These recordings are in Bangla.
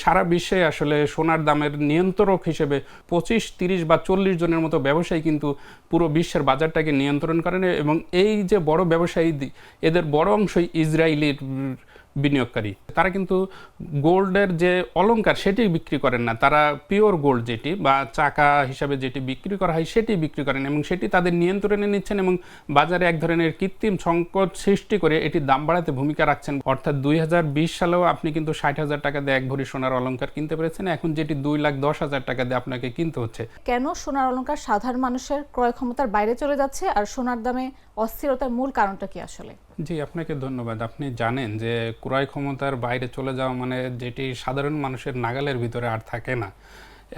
সারা বিশ্বে আসলে সোনার দামের নিয়ন্ত্রক হিসেবে 25, 30 বা 40 জনের মতো ব্যবসায়ী কিন্তু পুরো বিশ্বের বাজারটাকে নিয়ন্ত্রণ করেন এবং এই যে বড় ব্যবসায়ী এদের বড় অংশই ইসরায়েলির বিনিয়োগকারী। তারা কিন্তু গোল্ডের যে অলংকার সেটি বিক্রি করেন না, তারা পিওর গোল্ড যেটি বা চাকা হিসাবে যেটি বিক্রি করা হয় সেটি বিক্রি করেন এবং সেটি তাদের নিয়ন্ত্রণে নিচ্ছেন এবং বাজারে এক ধরনের কৃত্রিম সংকট সৃষ্টি করে এটির দাম বাড়াতে ভূমিকা রাখছেন। অর্থাৎ 2020 সালেও আপনি কিন্তু 60,000 টাকা দিয়ে 1 ভরি সোনার অলংকার কিনতে পেরেছেন, এখন যেটি 2,10,000 টাকা দিয়ে আপনাকে কিনতে হচ্ছে। কেন সোনার অলংকার সাধারণ মানুষের ক্রয় ক্ষমতার বাইরে চলে যাচ্ছে আর সোনার দামে অস্থিরতার মূল কারণটা কি আসলে? জি, আপনাকে ধন্যবাদ। আপনি জানেন যে ক্রয় ক্ষমতার বাইরে চলে যাওয়া মানে যেটি সাধারণ মানুষের নাগালের ভিতরে আর থাকে না।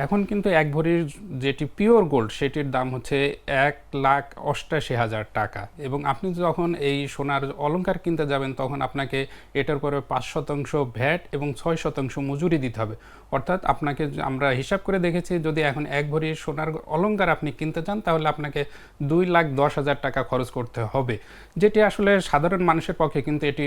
এখন কিন্তু 1 ভরির যেটি পিওর গোল্ড সেটির দাম হচ্ছে 1,88,000 টাকা এবং আপনি যখন এই সোনার অলংকার কিনতে যাবেন তখন আপনাকে এটার পরে 5% ভ্যাট এবং 6% মজুরি দিতে হবে। অর্থাৎ আপনাকে আমরা হিসাব করে দেখেছি, যদি এখন 1 ভরি সোনার অলংকার আপনি কিনতে চান তাহলে আপনাকে 2,10,000 টাকা খরচ করতে হবে, যেটি আসলে সাধারণ মানুষের পক্ষে কিন্তু এটি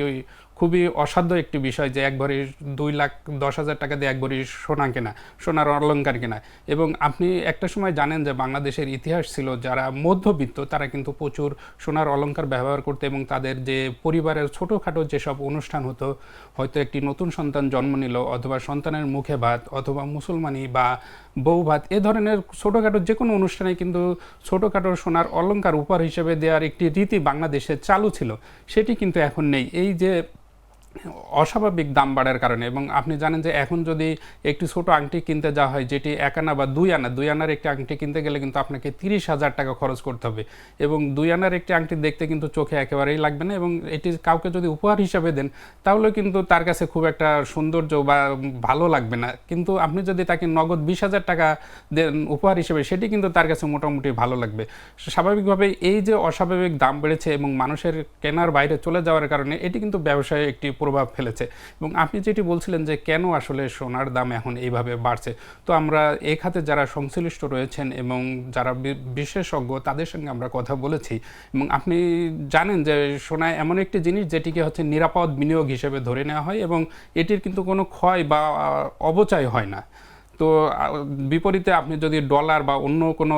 খুবই অসাধ্য একটি বিষয় যে 1 ভরি 2,10,000 টাকা দিয়ে 1 ভরি সোনা কেনা, সোনার অলংকার কেনা। এবং আপনি একটা সময় জানেন যে বাংলাদেশের ইতিহাস ছিল যারা মধ্যবিত্ত তারা কিন্তু প্রচুর সোনার অলংকার ব্যবহার করতে এবং তাদের যে পরিবারের ছোটোখাটো যেসব অনুষ্ঠান হতো, হয়তো একটি নতুন সন্তান জন্ম নিল অথবা সন্তানের মুখে ভাত অথবা মুসলমানি বা বউ ভাত, এ ধরনের ছোটোখাটো যে কোনো অনুষ্ঠানে কিন্তু ছোটোখাটো সোনার অলংকার উপহার হিসেবে দেওয়ার একটি রীতি বাংলাদেশে চালু ছিল, সেটি কিন্তু এখন নেই। এই যে অস্বাভাবিক দাম বাড়ার কারণে, এবং আপনি জানেন যে এখন যদি একটি ছোট আংটি কিনতে যাওয়া হয় যেটি 1 আনা বা 2 আনা, 2 আনার একটি আংটি কিনতে গেলে কিন্তু আপনাকে 30,000 টাকা খরচ করতে হবে এবং 2 আনার একটি আংটি দেখতে কিন্তু চোখে একেবারেই লাগবে না এবং এটি কাউকে যদি উপহার হিসাবে দেন তাহলে কিন্তু তার কাছে খুব একটা সৌন্দর্য বা ভালো লাগবে না, কিন্তু আপনি যদি তাকে নগদ 20,000 টাকা দেন উপহার হিসেবে সেটি কিন্তু তার কাছে মোটামুটি ভালো লাগবে। স্বাভাবিকভাবে এই যে অস্বাভাবিক দাম বেড়েছে এবং মানুষের কেনার বাইরে চলে যাওয়ার কারণে এটি কিন্তু ব্যবসায় একটি প্রভাব ফেলেছে। এবং আপনি যেটি বলছিলেন যে কেন আসলে সোনার দাম এখন এইভাবে বাড়ছে, তো আমরা এই খাতে যারা সংশ্লিষ্ট রয়েছেন এবং যারা বিশেষজ্ঞ তাদের সঙ্গে আমরা কথা বলেছি এবং আপনি জানেন যে সোনা এমন একটি জিনিস যেটিকে হচ্ছে নিরাপদ বিনিয়োগ হিসেবে ধরে নেওয়া হয় এবং এটির কিন্তু কোনো ক্ষয় বা অপচয় হয় না। তো বিপরীতে আপনি যদি ডলার বা অন্য কোনো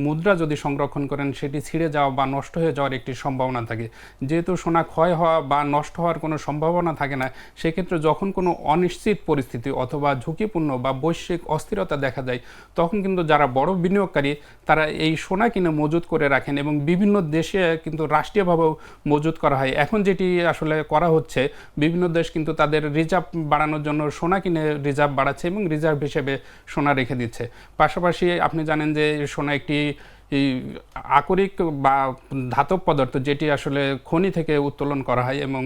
মুদ্রা যদি সংরক্ষণ করেন সেটি ছিঁড়ে যাওয়া বা নষ্ট হয়ে যাওয়ার একটি সম্ভাবনা থাকে। যেহেতু সোনা ক্ষয় হওয়া বা নষ্ট হওয়ার কোনো সম্ভাবনা থাকে না, সেক্ষেত্রে যখন কোনো অনিশ্চিত পরিস্থিতি অথবা ঝুঁকিপূর্ণ বা বৈশ্বিক অস্থিরতা দেখা যায় তখন কিন্তু যারা বড় বিনিয়োগকারী তারা এই সোনা কিনে মজুত করে রাখেন এবং বিভিন্ন দেশে কিন্তু রাষ্ট্রীয়ভাবেও মজুত করা হয়। এখন যেটি আসলে করা হচ্ছে, বিভিন্ন দেশ কিন্তু তাদের রিজার্ভ বাড়ানোর জন্য সোনা কিনে রিজার্ভ বাড়াচ্ছে এবং রিজার্ভ হিসেবে সোনা রেখে দিচ্ছে। পাশাপাশি আপনি জানেন যে সোনা একটি আকরিক বা ধাতব পদার্থ যেটি আসলে খনি থেকে উত্তোলন করা হয় এবং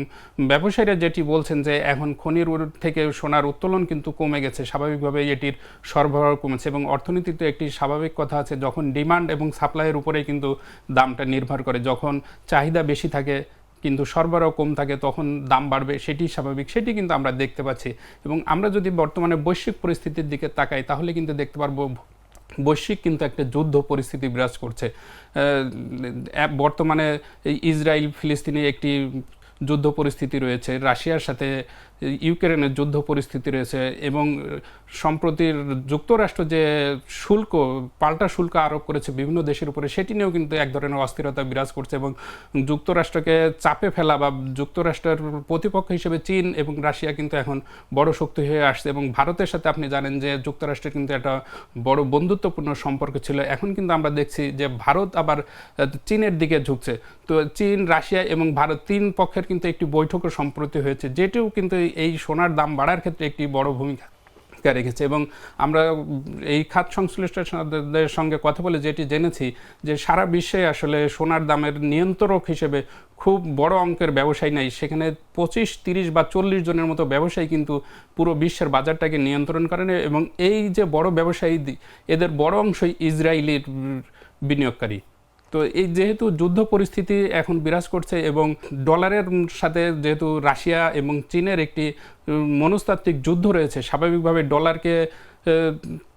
ব্যবসায়ীরা যেটি বলছেন যে এখন খনির থেকে সোনার উত্তোলন কিন্তু কমে গেছে, স্বাভাবিকভাবে এটির সরবরাহ কমেছে এবং অর্থনীতিতে একটি স্বাভাবিক কথা আছে, যখন ডিমান্ড এবং সাপ্লাইয়ের উপরেই কিন্তু দামটা নির্ভর করে, যখন চাহিদা বেশি থাকে কিন্তু সরবরাহ কম থাকে তখন দাম বাড়বে, সেটি স্বাভাবিক, সেটি কিন্তু আমরা দেখতে পাচ্ছি। এবং আমরা যদি বর্তমানে বৈশ্বিক পরিস্থিতির দিকে তাকাই তাহলে কিন্তু দেখতে পারবো বৈশ্বিক কিন্তু একটা যুদ্ধ পরিস্থিতি বিরাজ করছে। বর্তমানে ইসরায়েল ফিলিস্তিনে একটি যুদ্ধ পরিস্থিতি রয়েছে, রাশিয়ার সাথে ইউক্রেনের যুদ্ধ পরিস্থিতি রয়েছে এবং সম্প্রতি যুক্তরাষ্ট্র যে পাল্টা শুল্ক আরোপ করেছে বিভিন্ন দেশের উপরে, সেটি নিয়েও কিন্তু এক ধরনের অস্থিরতা বিরাজ করছে এবং যুক্তরাষ্ট্রকে চাপে ফেলা বা যুক্তরাষ্ট্রের প্রতিপক্ষ হিসেবে চীন এবং রাশিয়া কিন্তু এখন বড় শক্তি হয়ে আসছে এবং ভারতের সাথে আপনি জানেন যে যুক্তরাষ্ট্রের কিন্তু একটা বড় বন্ধুত্বপূর্ণ সম্পর্ক ছিল, এখন কিন্তু আমরা দেখছি যে ভারত আবার চীনের দিকে ঝুঁকছে। তো চীন, রাশিয়া এবং ভারত 3 পক্ষের কিন্তু একটি বৈঠকও সম্প্রতি হয়েছে, যেটিও কিন্তু এই সোনার দাম বাড়ার ক্ষেত্রে একটি বড় ভূমিকা রেখেছে। এবং আমরা এই খাত সংশ্লিষ্টদের সঙ্গে কথা বলে যেটি জেনেছি যে সারা বিশ্বে আসলে সোনার দামের নিয়ন্ত্রক হিসেবে খুব বড় অঙ্কের ব্যবসায়ী নাই, সেখানে 25, 30 বা 40 জনের মতো ব্যবসায়ী কিন্তু পুরো বিশ্বের বাজারটাকে নিয়ন্ত্রণ করেন এবং এই যে বড় ব্যবসায়ী এদের বড় অংশই ইসরায়েলির বিনিয়োগকারী। তো এই যেহেতু যুদ্ধ পরিস্থিতি এখন বিরাজ করছে এবং ডলারের সাথে যেহেতু রাশিয়া এবং চীনের একটি মনস্তাত্ত্বিক যুদ্ধ রয়েছে, স্বাভাবিকভাবে ডলারকে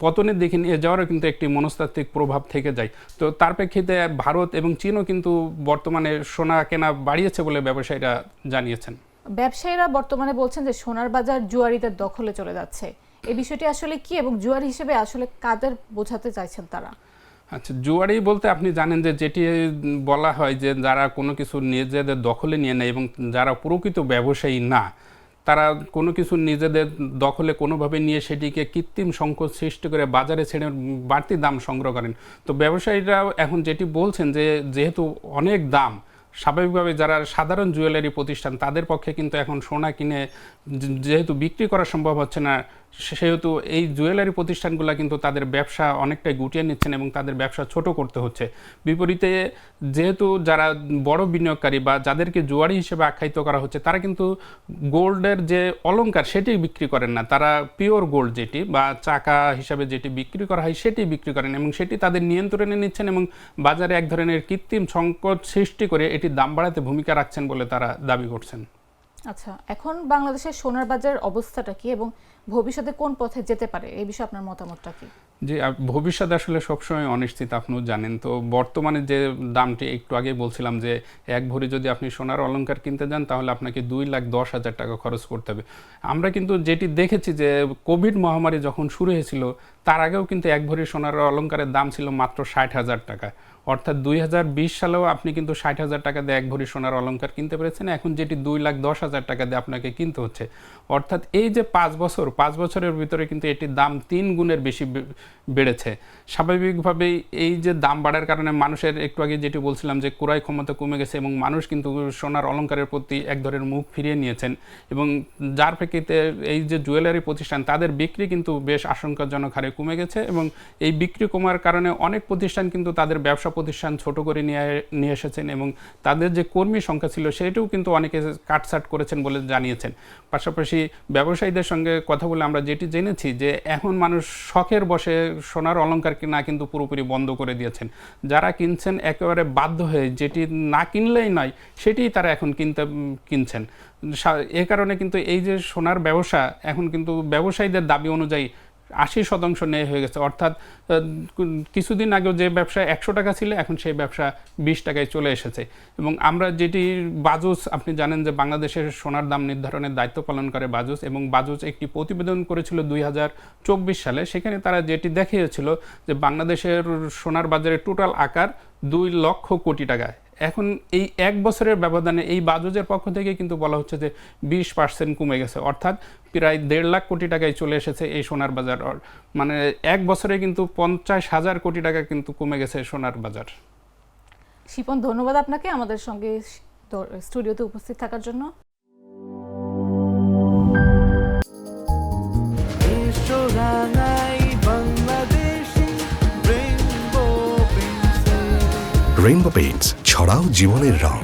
পতনের দিকে নিয়ে যাওয়ারও কিন্তু একটি মনস্তাত্ত্বিক প্রভাব থেকে যায়। তো তার প্রেক্ষিতে ভারত এবং চীনও কিন্তু বর্তমানে সোনা কেনা বাড়িয়েছে বলে ব্যবসায়ীরা জানিয়েছেন। ব্যবসায়ীরা বর্তমানে বলছেন যে সোনার বাজার জুয়ারিদের দখলে চলে যাচ্ছে, এই বিষয়টি আসলে কি এবং জুয়ারি হিসেবে আসলে কাদের বোঝাতে চাইছেন তারা? আচ্ছা, জুয়ারি বলতে আপনি জানেন যে যেটি বলা হয় যে যারা কোনো কিছু নিজেদের দখলে নিয়ে নেয় এবং যারা প্রকৃত ব্যবসায়ী না, তারা কোনো কিছু নিজেদের দখলে কোনোভাবে নিয়ে সেটিকে কৃত্রিম সংকট সৃষ্টি করে বাজারে ছেড়ে বাড়তি দাম সংগ্রহ করেন। তো ব্যবসায়ীরা এখন যেটি বলছেন যে যেহেতু অনেক দাম, স্বাভাবিকভাবে যারা সাধারণ জুয়েলারি প্রতিষ্ঠান তাদের পক্ষে কিন্তু এখন সোনা কিনে যেহেতু বিক্রি করা সম্ভব হচ্ছে না, সেহেতু এই জুয়েলারি প্রতিষ্ঠানগুলো কিন্তু তাদের ব্যবসা অনেকটাই গুটিয়ে নিচ্ছেন এবং তাদের ব্যবসা ছোট করতে হচ্ছে। বিপরীতে যেহেতু যারা বড় বিনিয়োগকারী বা যাদেরকে জুয়ারি হিসেবে আখ্যায়িত করা হচ্ছে, তারা কিন্তু গোল্ডের যে অলংকার সেটি বিক্রি করেন না, তারা পিওর গোল্ড যেটি বা চাকা হিসাবে যেটি বিক্রি করা হয় সেটি বিক্রি করেন এবং সেটি তাদের নিয়ন্ত্রণে নিচ্ছেন এবং বাজারে এক ধরনের কৃত্রিম সংকট সৃষ্টি করে এটির দাম বাড়াতে ভূমিকা রাখছেন বলে তারা দাবি করছেন। আচ্ছা, এখন বাংলাদেশের সোনার বাজারের অবস্থাটা কি এবং ভবিষ্যতে কোন পথে যেতে পারে এই বিষয়ে আপনার মতামতটা কি? জি, ভবিষ্যৎ আসলে সবসময় অনিশ্চিত, আপনিও জানেন। তো বর্তমানে যে দামটি একটু আগে বলছিলাম যে এক ভরি যদি আপনি সোনার অলংকার কিনতে যান তাহলে আপনাকে 2,10,000 টাকা খরচ করতে হবে। আমরা কিন্তু যেটি দেখেছি যে কোভিড মহামারী যখন শুরু হয়েছিল তার আগেও কিন্তু এক ভরি সোনার অলংকারের দাম ছিল মাত্র 60,000 টাকা। অর্থাৎ 2020 সালেও আপনি কিন্তু 60,000 টাকা দিয়ে এক ভরি সোনার অলংকার কিনতে পেরেছেন, এখন যেটি 2,10,000 টাকা দিয়ে আপনাকে কিনতে হচ্ছে। অর্থাৎ এই যে 5 বছরের ভিতরে কিন্তু এটির দাম 3 গুণের বেশি বেড়েছে। স্বাভাবিকভাবেই এই যে দাম বাড়ার কারণে মানুষের, একটু আগে যেটি বলছিলাম যে ক্রয় ক্ষমতা কমে গেছে এবং মানুষ কিন্তু সোনার অলংকারের প্রতি এক ধরনের মুখ ফিরিয়ে নিয়েছেন এবং যার প্রেক্ষিতে এই যে জুয়েলারি প্রতিষ্ঠান তাদের বিক্রি কিন্তু বেশ আশঙ্কাজনক হারে কমে গেছে এবং এই বিক্রি কমার কারণে অনেক প্রতিষ্ঠান কিন্তু তাদের ব্যবসা প্রতিষ্ঠান ছোট করে নিয়ে এসেছেন এবং তাদের যে কর্মী সংখ্যা ছিল সেটাও কিন্তু অনেকে কাটছাট করেছেন বলে জানিয়েছেন। পাশাপাশি ব্যবসায়ীদের সঙ্গে কথা বলে আমরা যেটি জেনেছি যে এখন মানুষ শখের বসে সোনার অলংকার কেনা কিন্তু পুরোপুরি বন্ধ করে দিয়েছেন। যারা কিনছেন একেবারে বাধ্য হয়ে, যেটি না কিনলেই নয় সেটিই তারা এখন কিনছেন। এ কারণে কিন্তু এই যে সোনার ব্যবসা এখন কিন্তু ব্যবসায়ীদের দাবি অনুযায়ী 80% ন্যায় হয়ে গেছে। অর্থাৎ কিছুদিন আগেও যে ব্যবসা 100 টাকা ছিল এখন সেই ব্যবসা 20 টাকায় চলে এসেছে। এবং আমরা যেটি বাজুস, আপনি জানেন যে বাংলাদেশের সোনার দাম নির্ধারণের দায়িত্ব পালন করে বাজুস, এবং বাজুস একটি প্রতিবেদন করেছিল 2024 সালে। সেখানে তারা যেটি দেখিয়েছিল যে বাংলাদেশের সোনার বাজারের টোটাল আকার 2 লক্ষ কোটি টাকা। এখন এই 1 বছরের ব্যবধানে এই বাজুজের পক্ষ থেকে কিন্তু বলা হচ্ছে যে 20% কমে গেছে, অর্থাৎ প্রায় 1.5 লাখ কোটি টাকায় চলে এসেছে এই সোনার বাজার। মানে 1 বছরে কিন্তু 50,000 কোটি টাকা কিন্তু কমে গেছে সোনার বাজার। শিপন, ধন্যবাদ আপনাকে আমাদের সঙ্গে স্টুডিওতে উপস্থিত থাকার জন্য। রেইনবো পেইন্টস, ছড়াও জীবনের রং।